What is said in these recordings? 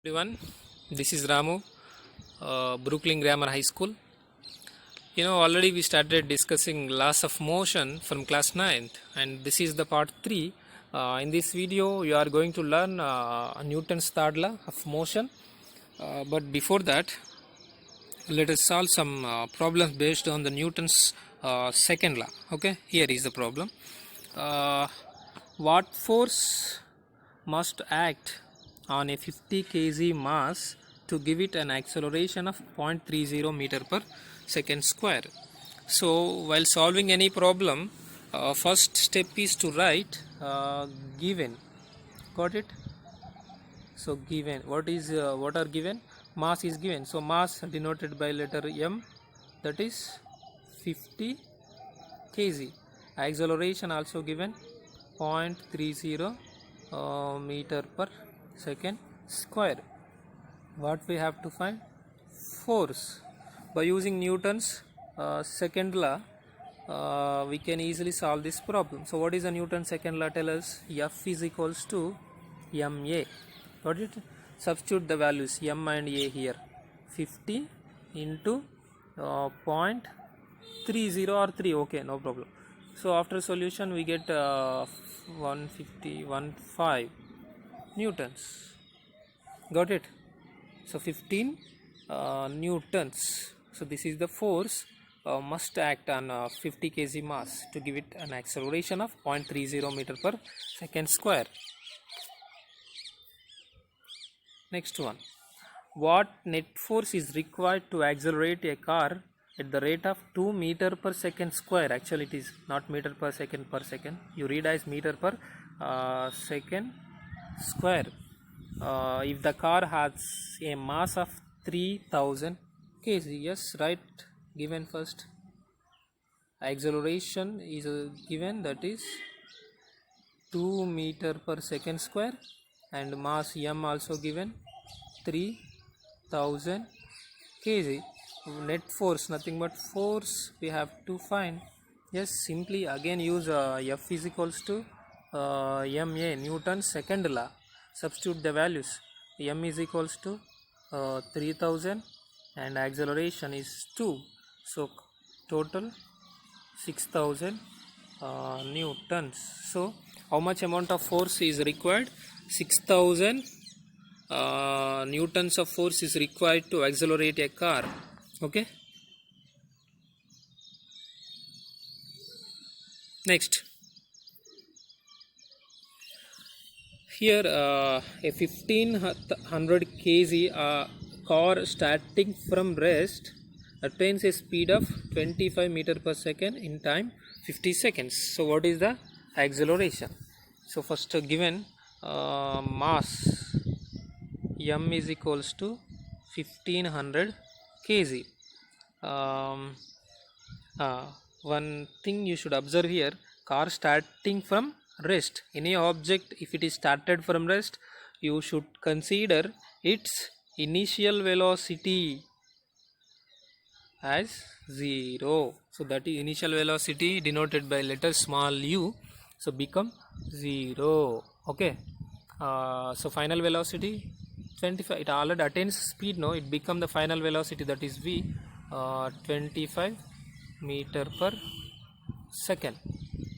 Everyone, this is Ramu, Brooklyn Grammar High School. Already we started discussing laws of motion from class 9th, and this is the part 3. In this video, you are going to learn Newton's third law of motion. But before that, let us solve some problems based on the Newton's second law. Okay, here is the problem. What force must act on a 50 kg mass to give it an acceleration of 0.30 meter per second square? So while solving any problem, first step is to write given. Got it? So given, what are given? Mass is given, so mass denoted by letter m, that is 50 kg. Acceleration also given, 0.30 meter per second square. What we have to find? Force. By using Newton's second law, we can easily solve this problem. So what is the Newton's second law? Tell us. F is equals to ma. Got it? Substitute the values m and a here. 50 into 0.30 or 3. Okay, no problem. So after solution we get 150.15 newtons. Got it? So 15 newtons. So this is the force must act on 50 kg mass to give it an acceleration of 0.30 meter per second square. Next one. What net force is required to accelerate a car at the rate of 2 meter per second square? Actually it is not meter per second. You read as meter per second square. If the car has a mass of 3000 kg, yes, right, given first. Acceleration is given, that is 2 meter per second square, and mass m also given, 3000 kg. Net force, nothing but force we have to find. Yes, simply again use F is equals to ma, Newton's second law. Substitute the values. M is equals to 3000 and acceleration is 2. So total 6000 newtons. So how much amount of force is required? 6000 newtons of force is required to accelerate a car. Okay. Next. Here a 1500 kg car starting from rest attains a speed of 25 meter per second in time 50 seconds. So what is the acceleration? So first given mass m is equals to 1500 kg. One thing you should observe here, car starting from rest. Any object, if it is started from rest, you should consider its initial velocity as 0. So that is initial velocity denoted by letter small u, so become 0. Okay. So final velocity 25, it already attains speed, no, it become the final velocity, that is v, 25 meter per second,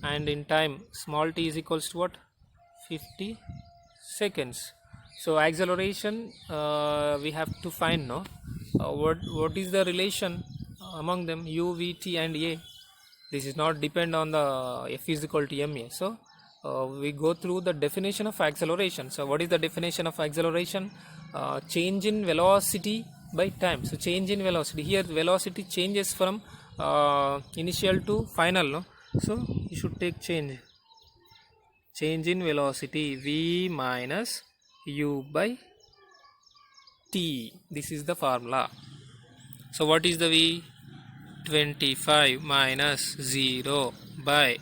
and in time small t is equals to what? 50 seconds. So acceleration we have to find, no, what is the relation among them, u, v, t and a? This is not depend on the F is equal to ma. So we go through the definition of acceleration. So what is the definition of acceleration? Change in velocity by time. So change in velocity, here velocity changes from initial to final, no? So you should take change in velocity, v minus u by t. This is the formula. So what is the v? 25 minus 0 by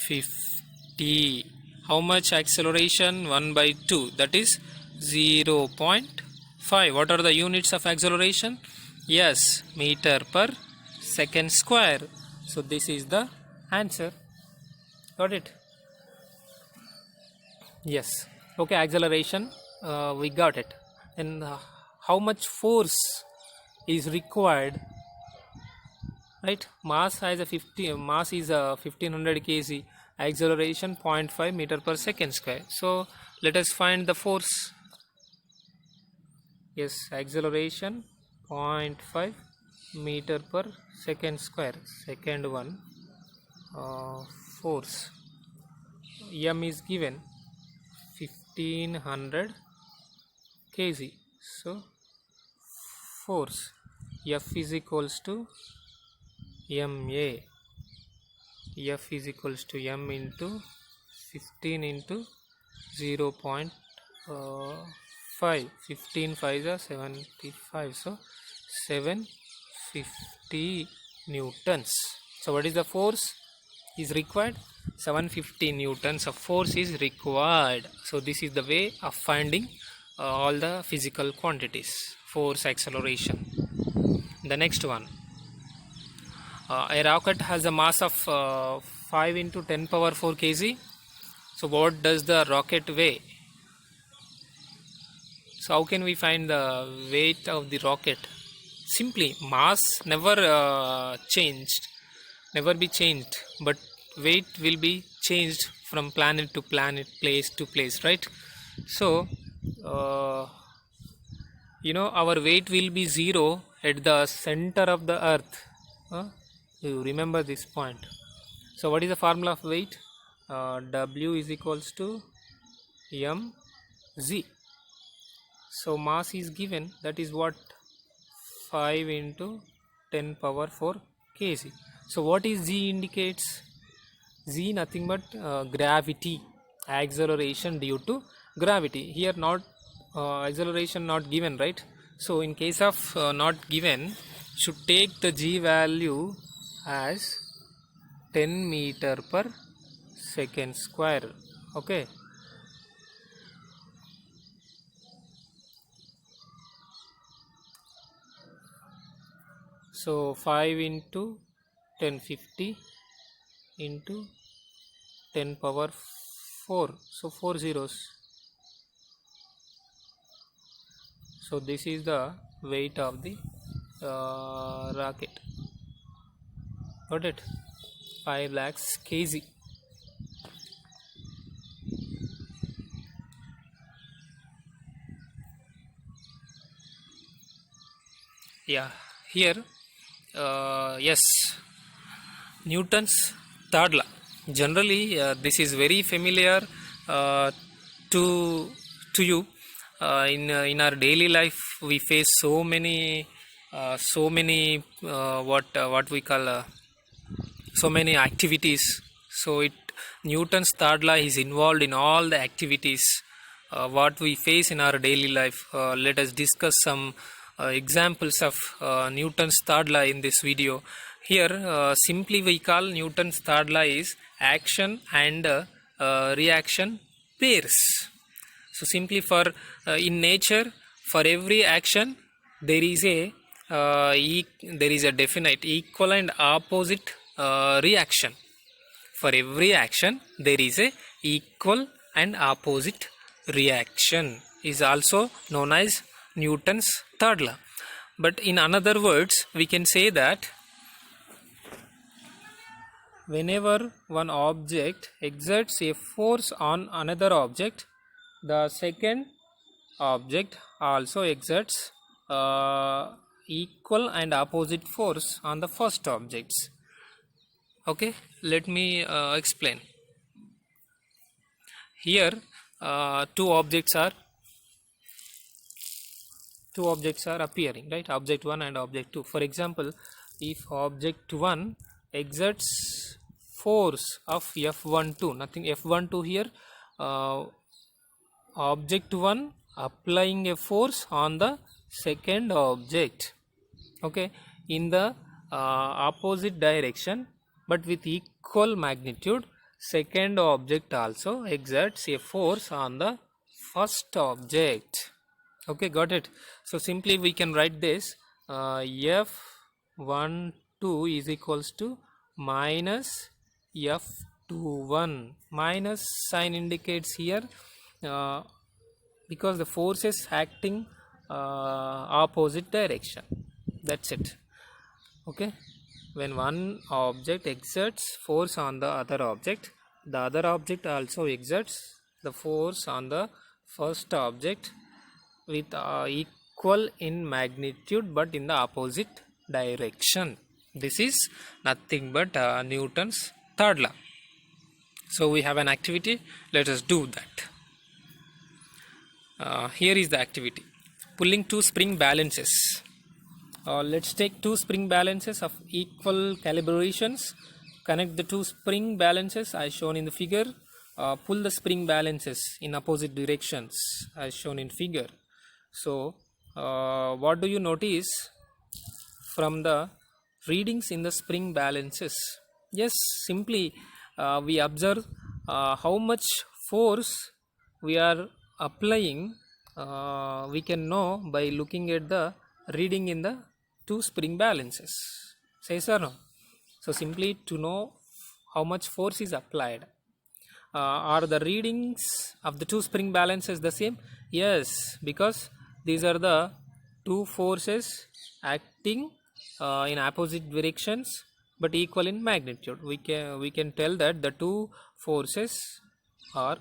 50. How much acceleration? 1 by 2, that is 0.5. What are the units of acceleration? Yes, meter per second square. So this is the answer. Got it? Yes. Okay, acceleration we got it. and how much force is required, right? Mass has a 50, mass is a 1500 kg, acceleration 0.5 meter per second square. So let us find the force. Yes, acceleration 0.5 meter per second square. Second one, force m is given 1500 kg. So force F is equals to ma. F is equals to m into 15 into 0.5. 15 5 is 75. So 750 newtons. So what is the force is required? 750 newtons of force is required. So this is the way of finding all the physical quantities, force, acceleration. The next one, a rocket has a mass of 5 into 10 power 4 kg. So what does the rocket weigh? So how can we find the weight of the rocket? Simply, mass never be changed, but weight will be changed from planet to planet, place to place, right? So our weight will be 0 at the center of the earth. You remember this point. So what is the formula of weight? W is equals to mg. So mass is given, that is what, 5 into 10 power 4 kg. So what is g indicates? G nothing but gravity, acceleration due to gravity. Here not acceleration not given, right? So in case of not given, should take the g value as 10 meter per second square. Okay. So 5 into 1050 into 10 power 4. So 4 zeros. So this is the weight of the rocket. Got it? 5 lakhs kg. Yeah, here yes, Newton's third law. Generally this is very familiar to you. In our daily life we face so many what we call so many activities. So Newton's third law is involved in all the activities what we face in our daily life. Let us discuss some examples of Newton's third law in this video. Here simply we call Newton's third law is action and reaction pairs. So simply for in nature, for every action there is a definite equal and opposite reaction. For every action there is a equal and opposite reaction, is also known as Newton's third law. But in another words, we can say that whenever one object exerts a force on another object, the second object also exerts equal and opposite force on the first objects. Okay, let me explain. Here two objects are appearing, right? Object 1 and object 2. For example, if object 1 exerts force of F12, nothing, F12 here, object 1 applying a force on the second object, okay, in the opposite direction but with equal magnitude, second object also exerts a force on the first object. Okay, got it? So simply we can write this F12 is equals to minus F21. Minus sign indicates here because the forces acting opposite direction. That's it. Okay, when one object exerts force on the other object, the other object also exerts the force on the first object with equal in magnitude but in the opposite direction. This is nothing but Newton's third law. So we have an activity, let us do that. Here is the activity: pulling two spring balances. Let's take two spring balances of equal calibrations, connect the two spring balances as shown in the figure, pull the spring balances in opposite directions as shown in figure. So what do you notice from the readings in the spring balances? Yes, simply we observe how much force we are applying. We can know by looking at the reading in the two spring balances. Say sir, no? So simply to know how much force is applied. Are the readings of the two spring balances the same? Yes, because these are the two forces acting in opposite directions but equal in magnitude. We can tell that the two forces are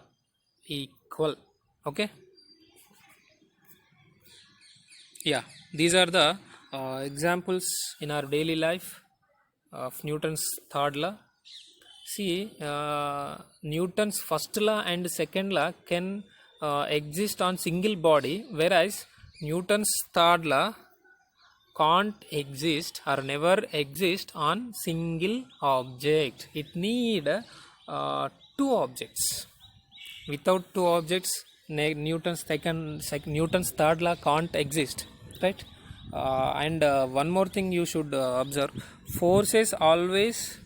equal. Okay. Yeah, these are the examples in our daily life of Newton's third law. See, Newton's first law and second law can exist on single body, whereas Newton's third law can't exist or never exist on single object. It need two objects. Without two objects, Newton's third law can't exist, right? And one more thing you should observe: forces always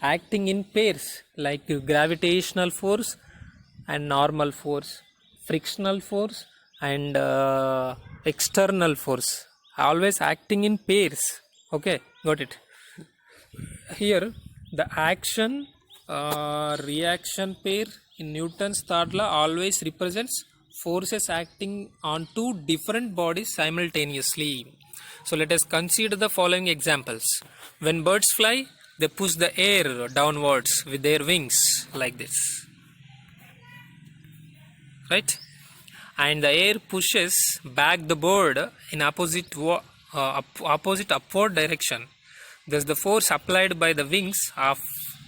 acting in pairs, like gravitational force and normal force, frictional force and external force, always acting in pairs. Okay, got it? Here the action reaction pair in Newton's third law always represents forces acting on two different bodies simultaneously. So let us consider the following examples. When birds fly, they push the air downwards with their wings like this, right? And the air pushes back the bird in opposite upward direction. Thus the force applied by the wings of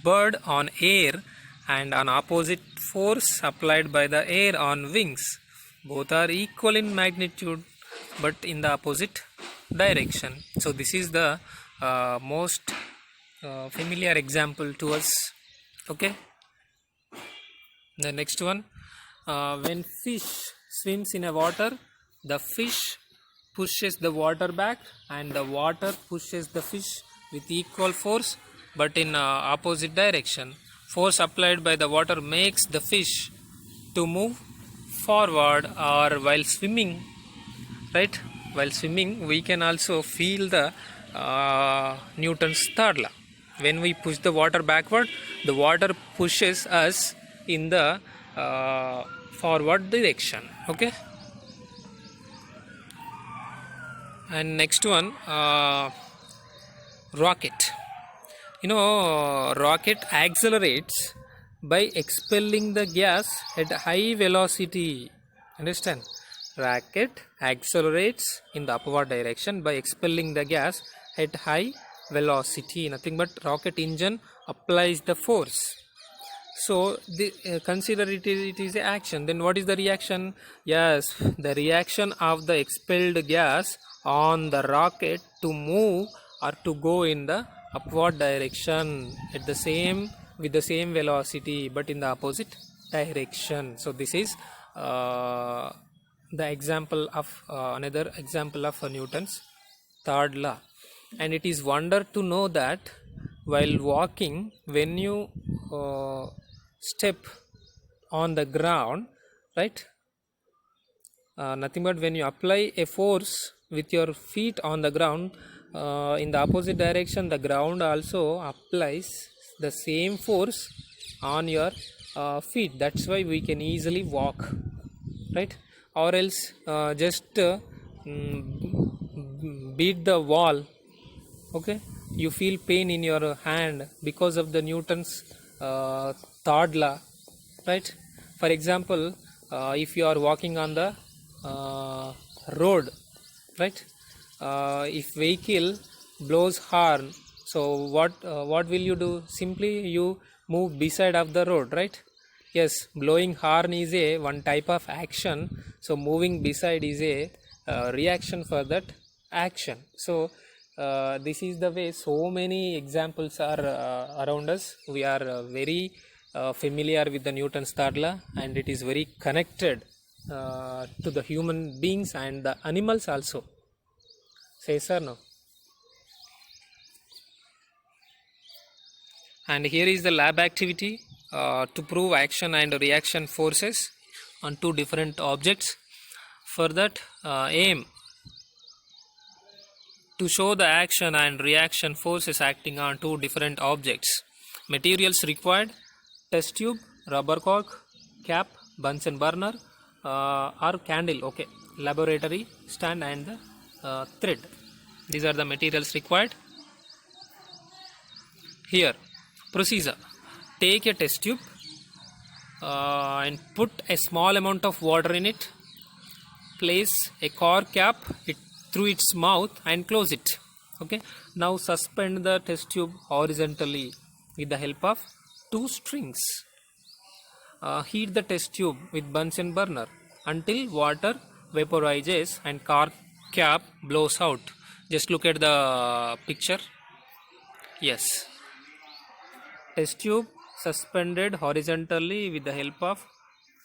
bird on air and an opposite force applied by the air on wings, both are equal in magnitude but in the opposite direction. So this is the most familiar example to us. Okay, the next one, when fish swims in a water, the fish pushes the water back and the water pushes the fish with equal force but in opposite direction. Force applied by the water makes the fish to move forward or while swimming, right? While swimming we can also feel the Newton's third law. When we push the water backward, the water pushes us in the forward direction. Okay, and next one, rocket. Rocket accelerates by expelling the gas at high velocity. Understand? Rocket accelerates in the upward direction by expelling the gas at high velocity. Nothing but rocket engine applies the force. So consider it is a action. Then what is the reaction? Yes, the reaction of the expelled gas on the rocket to move or to go in the upward direction with the same velocity but in the opposite direction. So this is the example of another example of Newton's third law. And it is wonder to know that while walking, when you step on the ground, right, nothing but when you apply a force with your feet on the ground, in the opposite direction the ground also applies the same force on your feet. That's why we can easily walk, right? or else just beat the wall, okay, you feel pain in your hand because of the Newton's third law, right? For example, if you are walking on the road, right, if vehicle blows horn, so what will you do? Simply you move beside of the road, right? Yes, blowing horn is a one type of action, so moving beside is a reaction for that action. So this is the way so many examples are around us. We are very familiar with the Newton's third law, and it is very connected to the human beings and the animals also. Say sir, no? And here is the lab activity to prove action and reaction forces on two different objects. For that, aim to show the action and reaction forces acting on two different objects. Materials required: test tube, rubber cork, cap, Bunsen burner, or candle, okay, laboratory stand, and thread. These are the materials required. Here, procedure: take a test tube and put a small amount of water in it. Place a cork cap through its mouth and close it. Okay. Now suspend the test tube horizontally with the help of two strings. Heat the test tube with Bunsen burner until water vaporizes and cork cap blows out. Just look at the picture. Yes. Test tube suspended horizontally with the help of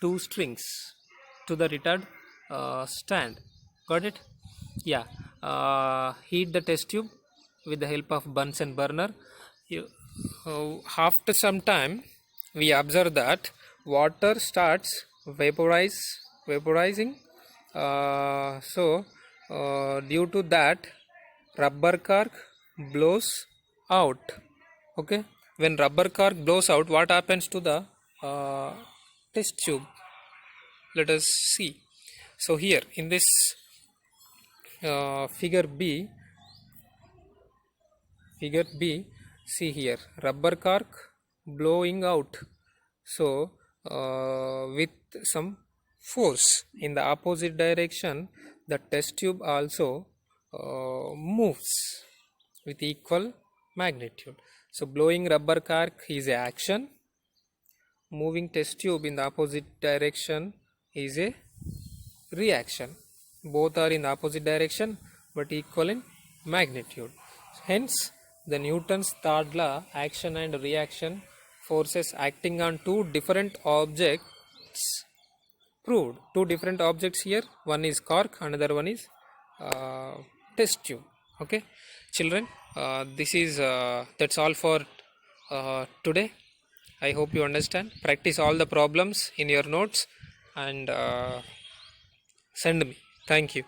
two strings to the retard stand. Got it? Yeah. Heat the test tube with the help of Bunsen burner. After some time, we observe that water starts vaporizing. Due to that, rubber cork blows out. Okay. When rubber cork blows out, what happens to the test tube? Let us see. So here in this figure B, see here, rubber cork blowing out. So with some force in the opposite direction, the test tube also moves with equal magnitude. So blowing rubber cork is a action, moving test tube in the opposite direction is a reaction. Both are in the opposite direction but equal in magnitude. Hence the Newton's third law, action and reaction forces acting on two different objects, proved. Two different objects here, one is cork, another one is test tube. Okay children, this is that's all for today. I hope you understand. Practice all the problems in your notes and send me. Thank you.